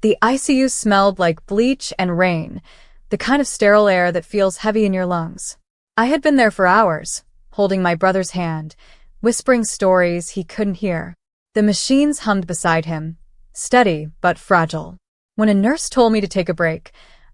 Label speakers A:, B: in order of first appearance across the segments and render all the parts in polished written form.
A: The ICU smelled like bleach and rain, the kind of sterile air that feels heavy in your lungs. I had been there for hours, holding my brother's hand, whispering stories he couldn't hear. The machines hummed beside him, steady but fragile. When a nurse told me to take a break,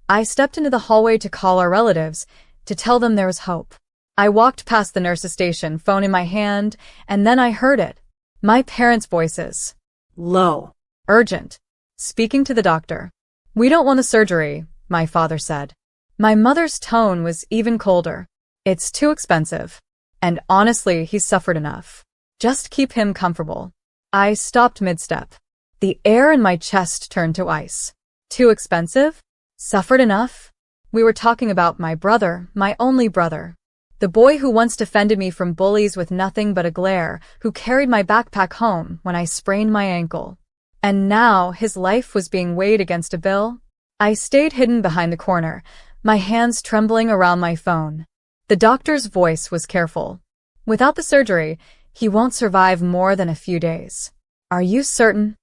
A: I stepped into the hallway to call our relatives, to tell them there was hope. I walked past the nurse's station, phone in my hand, and then I heard it. My parents' voices.
B: Low.
A: Urgent. Speaking to the doctor. "We don't want the surgery," my father said. My mother's tone was even colder. "It's too expensive. And honestly, he's suffered enough. Just keep him comfortable." I stopped mid-step. The air in my chest turned to ice. Too expensive? Suffered enough? We were talking about my brother, my only brother. The boy who once defended me from bullies with nothing but a glare, who carried my backpack home when I sprained my ankle. And now his life was being weighed against a bill? I stayed hidden behind the corner, my hands trembling around my phone. The doctor's voice was careful. "Without the surgery, he won't survive more than a few days." "Are you certain?"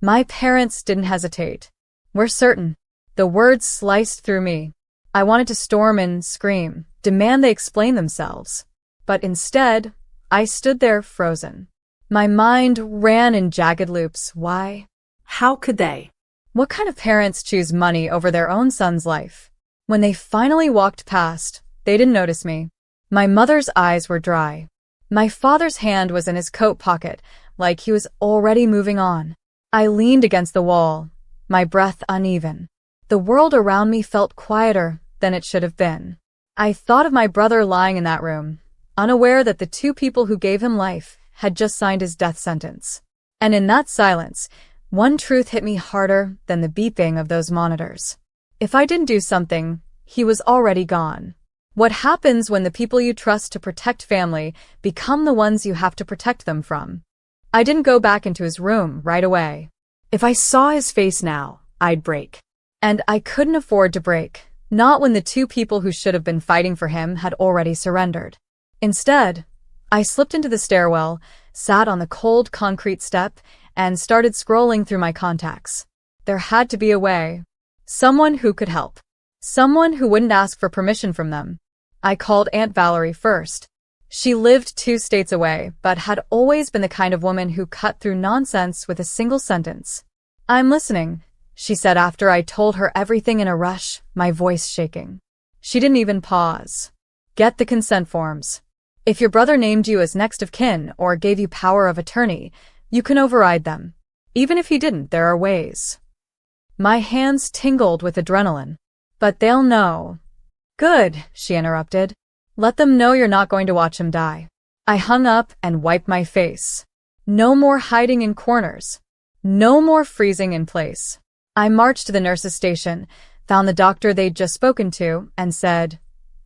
A: My parents didn't hesitate. "We're certain." The words sliced through me. I wanted to storm and scream, demand they explain themselves. But instead, I stood there frozen. My mind ran in jagged loops. Why?
B: How could they?
A: What kind of parents choose money over their own son's life? When they finally walked past, they didn't notice me. My mother's eyes were dry. My father's hand was in his coat pocket, like he was already moving on. I leaned against the wall, my breath uneven. The world around me felt quieter than it should have been. I thought of my brother lying in that room, unaware that the two people who gave him life had just signed his death sentence. And in that silence, one truth hit me harder than the beeping of those monitors. If I didn't do something, he was already gone. What happens when the people you trust to protect family become the ones you have to protect them from? I didn't go back into his room right away.
B: If I saw his face now, I'd break.
A: And I couldn't afford to break, not when the two people who should have been fighting for him had already surrendered. Instead, I slipped into the stairwell, sat on the cold concrete step, and started scrolling through my contacts. There had to be a way. Someone who could help. Someone who wouldn't ask for permission from them. I called Aunt Valerie first. She lived 2 states away, but had always been the kind of woman who cut through nonsense with a single sentence. "I'm listening," she said after I told her everything in a rush, my voice shaking. She didn't even pause. "Get the consent forms. If your brother named you as next of kin or gave you power of attorney, you can override them. Even if he didn't, there are ways." My hands tingled with adrenaline. "But they'll know." "Good," she interrupted. "Let them know you're not going to watch him die." I hung up and wiped my face. No more hiding in corners. No more freezing in place. I marched to the nurse's station, found the doctor they'd just spoken to, and said,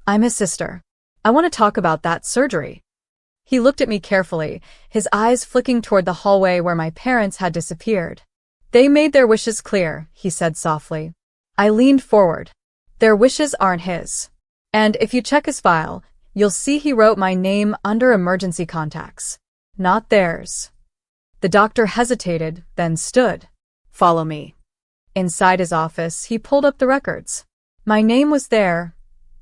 A: "I'm his sister. I want to talk about that surgery." He looked at me carefully, his eyes flicking toward the hallway where my parents had disappeared. "They made their wishes clear," he said softly. I leaned forward. "Their wishes aren't his. And if you check his file, you'll see he wrote my name under emergency contacts. Not theirs." The doctor hesitated, then stood.
B: "Follow me."
A: Inside his office, he pulled up the records. My name was there,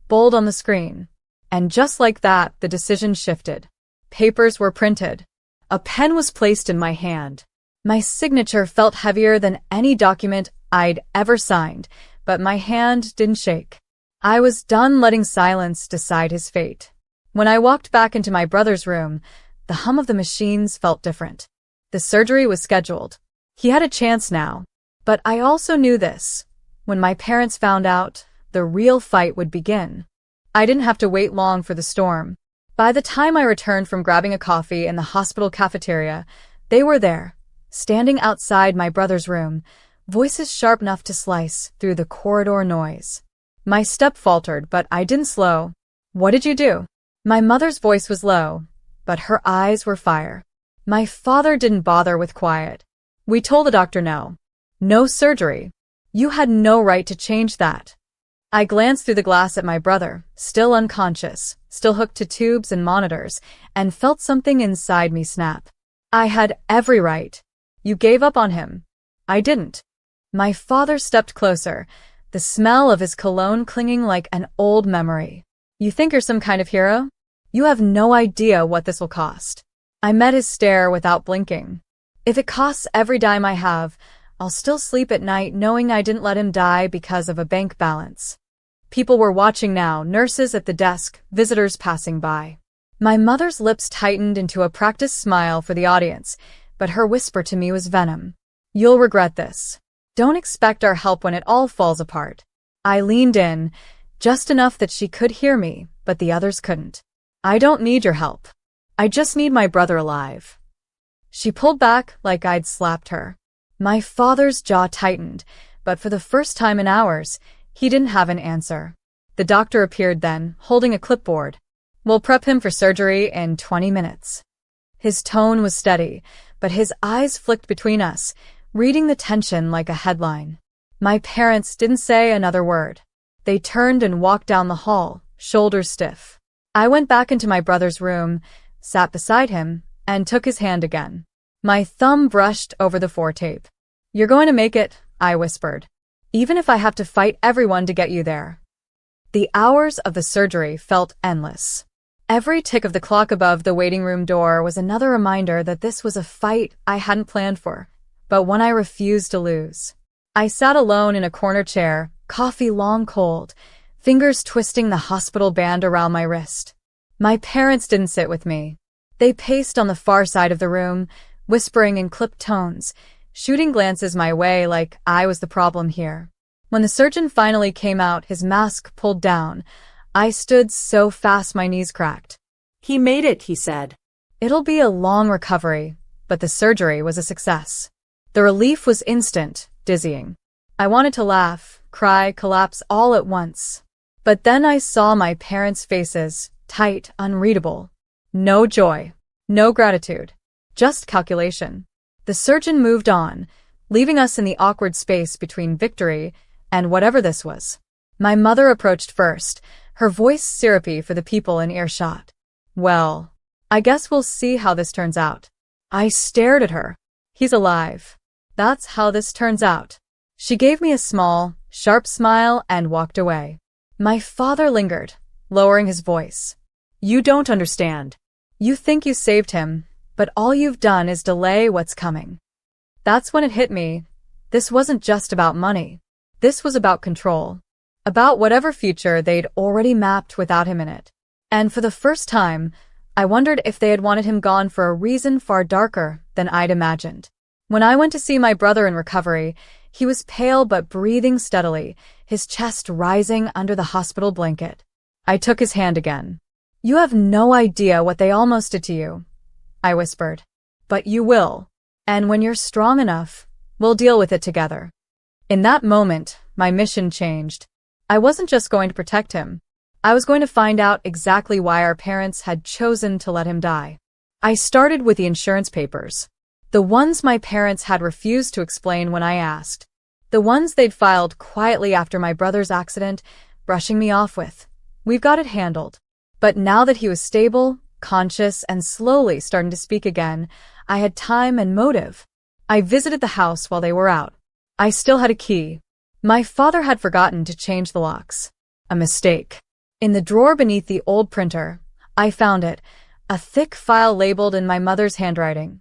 A: bold on the screen. And just like that, the decision shifted. Papers were printed. A pen was placed in my hand. My signature felt heavier than any document I'd ever signed, but my hand didn't shake. I was done letting silence decide his fate. When I walked back into my brother's room, the hum of the machines felt different. The surgery was scheduled. He had a chance now. But I also knew this. When my parents found out, the real fight would begin. I didn't have to wait long for the storm. By the time I returned from grabbing a coffee in the hospital cafeteria, they were there, standing outside my brother's room, voices sharp enough to slice through the corridor noise. My step faltered, but I didn't slow. "What did you do?" My mother's voice was low, but her eyes were fire. My father didn't bother with quiet. "We told the doctor no. No surgery. You had no right to change that." I glanced through the glass at my brother, still unconscious, still hooked to tubes and monitors, and felt something inside me snap. I had every right. You gave up on him. I didn't. My father stepped closer, the smell of his cologne clinging like an old memory. You think you're some kind of hero? You have no idea what this will cost. I met his stare without blinking. If it costs every dime I have, I'll still sleep at night knowing I didn't let him die because of a bank balance. People were watching now, nurses at the desk, visitors passing by. My mother's lips tightened into a practiced smile for the audience, but her whisper to me was venom. You'll regret this. Don't expect our help when it all falls apart. I leaned in, just enough that she could hear me, but the others couldn't. I don't need your help. I just need my brother alive. She pulled back like I'd slapped her. My father's jaw tightened, but for the first time in hours, he didn't have an answer. The doctor appeared then, holding a clipboard. We'll prep him for surgery in 20 minutes. His tone was steady, but his eyes flicked between us, reading the tension like a headline. My parents didn't say another word. They turned and walked down the hall, shoulders stiff. I went back into my brother's room, sat beside him, and took his hand again. My thumb brushed over the foretape. You're going to make it, I whispered. Even if I have to fight everyone to get you there. The hours of the surgery felt endless. Every tick of the clock above the waiting room door was another reminder that this was a fight I hadn't planned for, but one I refused to lose. I sat alone in a corner chair, coffee long cold, fingers twisting the hospital band around my wrist. My parents didn't sit with me. They paced on the far side of the room, whispering in clipped tones, shooting glances my way like I was the problem here. When the surgeon finally came out, his mask pulled down, I stood so fast my knees cracked.
B: He made it, he said.
A: It'll be a long recovery, but the surgery was a success. The relief was instant, dizzying. I wanted to laugh, cry, collapse all at once. But then I saw my parents' faces, tight, unreadable. No joy, no gratitude, just calculation. The surgeon moved on, leaving us in the awkward space between victory and whatever this was. My mother approached first, her voice syrupy for the people in earshot. Well, I guess we'll see how this turns out. I stared at her. He's alive. That's how this turns out. She gave me a small, sharp smile and walked away. My father lingered, lowering his voice. You don't understand. You think you saved him, but all you've done is delay what's coming. That's when it hit me. This wasn't just about money. This was about control. About whatever future they'd already mapped without him in it. And for the first time, I wondered if they had wanted him gone for a reason far darker than I'd imagined. When I went to see my brother in recovery, he was pale but breathing steadily, his chest rising under the hospital blanket. I took his hand again. You have no idea what they almost did to you, I whispered. But you will. And when you're strong enough, we'll deal with it together. In that moment, my mission changed. I wasn't just going to protect him. I was going to find out exactly why our parents had chosen to let him die. I started with the insurance papers. The ones my parents had refused to explain when I asked. The ones they'd filed quietly after my brother's accident, brushing me off with. We've got it handled. But now that he was stable, conscious, and slowly starting to speak again, I had time and motive. I visited the house while they were out. I still had a key. My father had forgotten to change the locks. A mistake. In the drawer beneath the old printer, I found it, a thick file labeled in my mother's handwriting.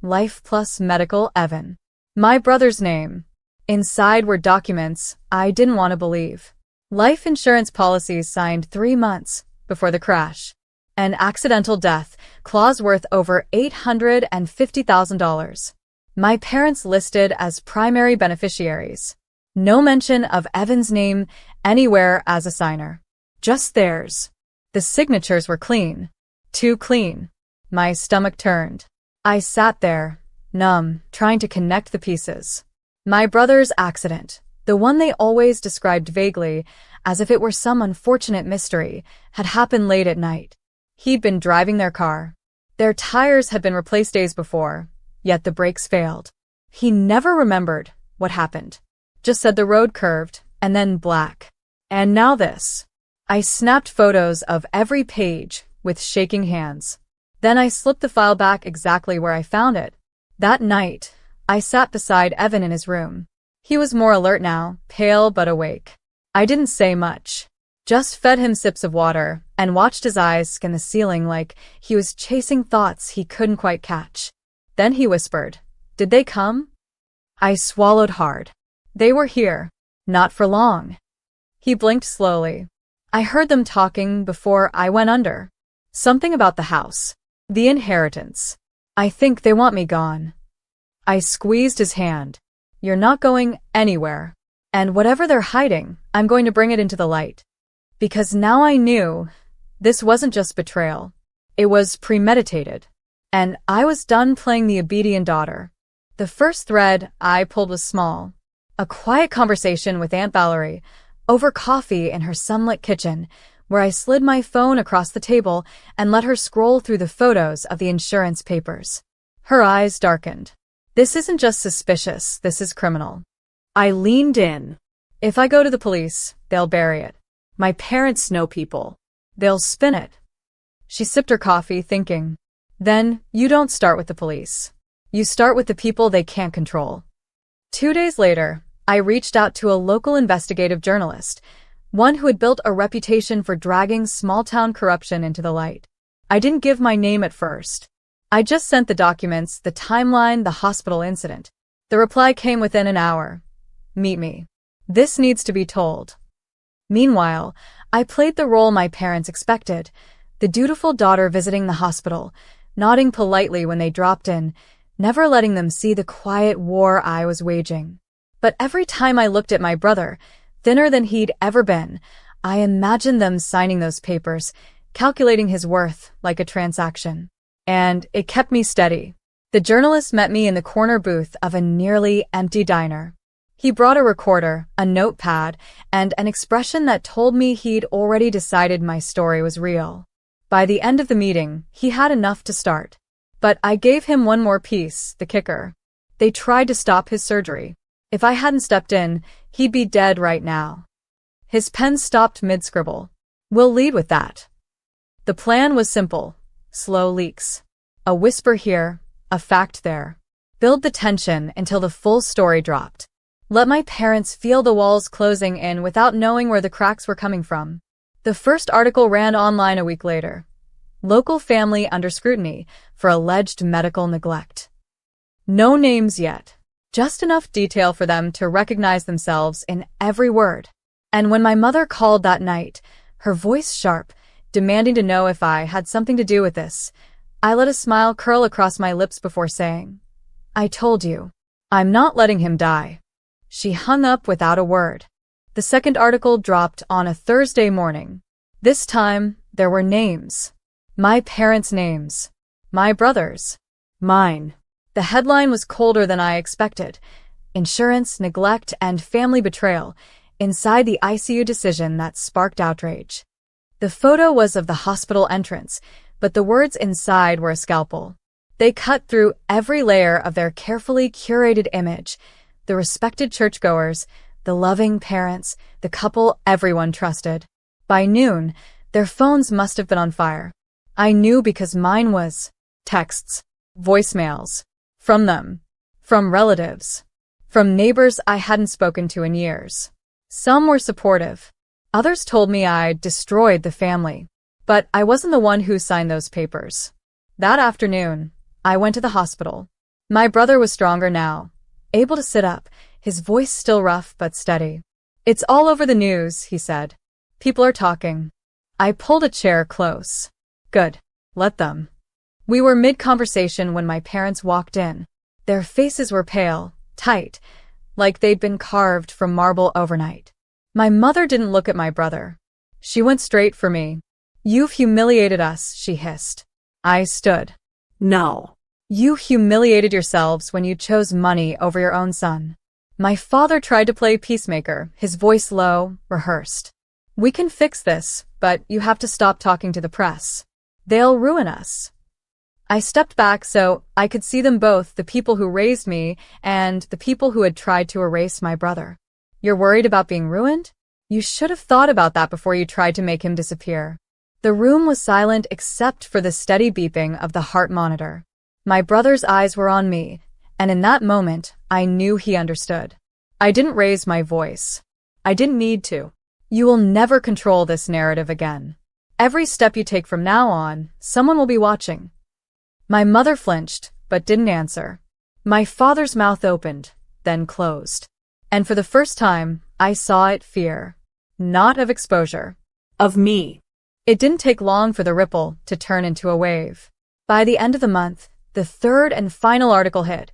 A: Life Plus Medical Evan. My brother's name. Inside were documents I didn't want to believe. Life insurance policies signed 3 months before the crash. An accidental death, clause worth over $850,000. My parents listed as primary beneficiaries. No mention of Evan's name anywhere as a signer. Just theirs. The signatures were clean. Too clean. My stomach turned. I sat there, numb, trying to connect the pieces. My brother's accident, the one they always described vaguely, as if it were some unfortunate mystery, had happened late at night. He'd been driving their car. Their tires had been replaced days before, yet the brakes failed. He never remembered what happened. Just said the road curved, and then black. And now this. I snapped photos of every page with shaking hands. Then I slipped the file back exactly where I found it. That night, I sat beside Evan in his room. He was more alert now, pale but awake. I didn't say much. Just fed him sips of water and watched his eyes scan the ceiling like he was chasing thoughts he couldn't quite catch. Then he whispered, "Did they come?" I swallowed hard. They were here. Not for long. He blinked slowly. I heard them talking before I went under. Something about the house. The inheritance. I think they want me gone. I squeezed his hand. You're not going anywhere. And whatever they're hiding, I'm going to bring it into the light. Because now I knew this wasn't just betrayal. It was premeditated. And I was done playing the obedient daughter. The first thread I pulled was small. A quiet conversation with Aunt Valerie over coffee in her sunlit kitchen, where I slid my phone across the table and let her scroll through the photos of the insurance papers. Her eyes darkened. This isn't just suspicious, this is criminal.
B: I leaned in.
A: If I go to the police, they'll bury it.
B: My parents know people.
A: They'll spin it. She sipped her coffee, thinking. Then, you don't start with the police. You start with the people they can't control. 2 days later, I reached out to a local investigative journalist, one who had built a reputation for dragging small-town corruption into the light. I didn't give my name at first. I just sent the documents, the timeline, the hospital incident. The reply came within an hour. Meet me. This needs to be told. Meanwhile, I played the role my parents expected, the dutiful daughter visiting the hospital, nodding politely when they dropped in, never letting them see the quiet war I was waging. But every time I looked at my brother, thinner than he'd ever been, I imagined them signing those papers, calculating his worth like a transaction. And it kept me steady. The journalist met me in the corner booth of a nearly empty diner. He brought a recorder, a notepad, and an expression that told me he'd already decided my story was real. By the end of the meeting, he had enough to start. But I gave him one more piece, the kicker. They tried to stop his surgery. If I hadn't stepped in, he'd be dead right now. His pen stopped mid-scribble. We'll lead with that. The plan was simple. Slow leaks. A whisper here, a fact there. Build the tension until the full story dropped. Let my parents feel the walls closing in without knowing where the cracks were coming from. The first article ran online a week later. Local family under scrutiny for alleged medical neglect. No names yet. Just enough detail for them to recognize themselves in every word. And when my mother called that night, her voice sharp, demanding to know if I had something to do with this, I let a smile curl across my lips before saying, I told you. I'm not letting him die. She hung up without a word. The second article dropped on a Thursday morning. This time, there were names. My parents' names. My brother's. Mine. The headline was colder than I expected. Insurance, neglect, and family betrayal inside the ICU decision that sparked outrage. The photo was of the hospital entrance, but the words inside were a scalpel. They cut through every layer of their carefully curated image. The respected churchgoers, the loving parents, the couple everyone trusted. By noon, their phones must have been on fire. I knew because mine was. Texts, voicemails. From them. From relatives. From neighbors I hadn't spoken to in years. Some were supportive. Others told me I'd destroyed the family. But I wasn't the one who signed those papers. That afternoon, I went to the hospital. My brother was stronger now, able to sit up, his voice still rough but steady. It's all over the news, he said. People are talking. I pulled a chair close. Good. Let them. We were mid-conversation when my parents walked in. Their faces were pale, tight, like they'd been carved from marble overnight. My mother didn't look at my brother. She went straight for me. You've humiliated us, she hissed. I stood.
B: No.
A: You humiliated yourselves when you chose money over your own son. My father tried to play peacemaker, his voice low, rehearsed. We can fix this, but you have to stop talking to the press. They'll ruin us. I stepped back so I could see them both, the people who raised me and the people who had tried to erase my brother. You're worried about being ruined? You should have thought about that before you tried to make him disappear. The room was silent except for the steady beeping of the heart monitor. My brother's eyes were on me, and in that moment, I knew he understood. I didn't raise my voice. I didn't need to. You will never control this narrative again. Every step you take from now on, someone will be watching. My mother flinched, but didn't answer. My father's mouth opened, then closed. And for the first time, I saw it fear. Not of exposure.
B: Of me.
A: It didn't take long for the ripple to turn into a wave. By the end of the month, the third and final article hit.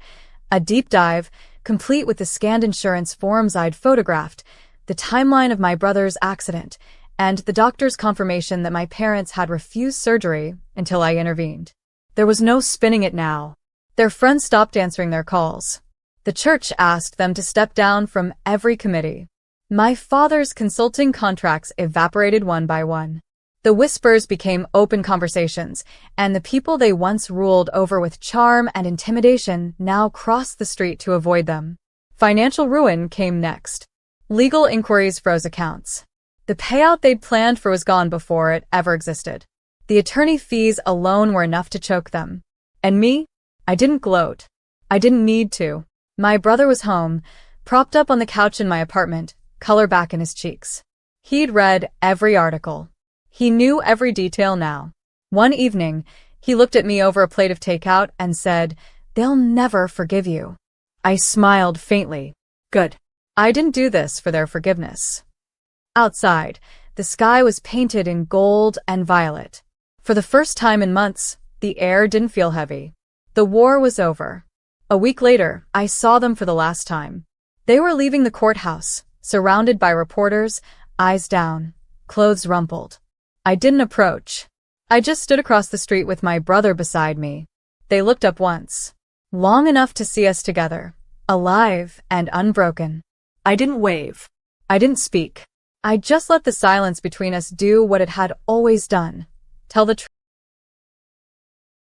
A: A deep dive, complete with the scanned insurance forms I'd photographed, the timeline of my brother's accident, and the doctor's confirmation that my parents had refused surgery until I intervened. There was no spinning it now. Their friends stopped answering their calls. The church asked them to step down from every committee. My father's consulting contracts evaporated one by one. The whispers became open conversations, and the people they once ruled over with charm and intimidation now crossed the street to avoid them. Financial ruin came next. Legal inquiries froze accounts. The payout they'd planned for was gone before it ever existed. The attorney fees alone were enough to choke them. And me? I didn't gloat. I didn't need to. My brother was home, propped up on the couch in my apartment, color back in his cheeks. He'd read every article. He knew every detail now. One evening, he looked at me over a plate of takeout and said, "They'll never forgive you." I smiled faintly. Good. I didn't do this for their forgiveness. Outside, the sky was painted in gold and violet. For the first time in months, the air didn't feel heavy. The war was over. A week later, I saw them for the last time. They were leaving the courthouse, surrounded by reporters, eyes down, clothes rumpled. I didn't approach. I just stood across the street with my brother beside me. They looked up once, long enough to see us together, alive and unbroken.
B: I didn't wave.
A: I didn't speak. I just let the silence between us do what it had always done. Tell the truth.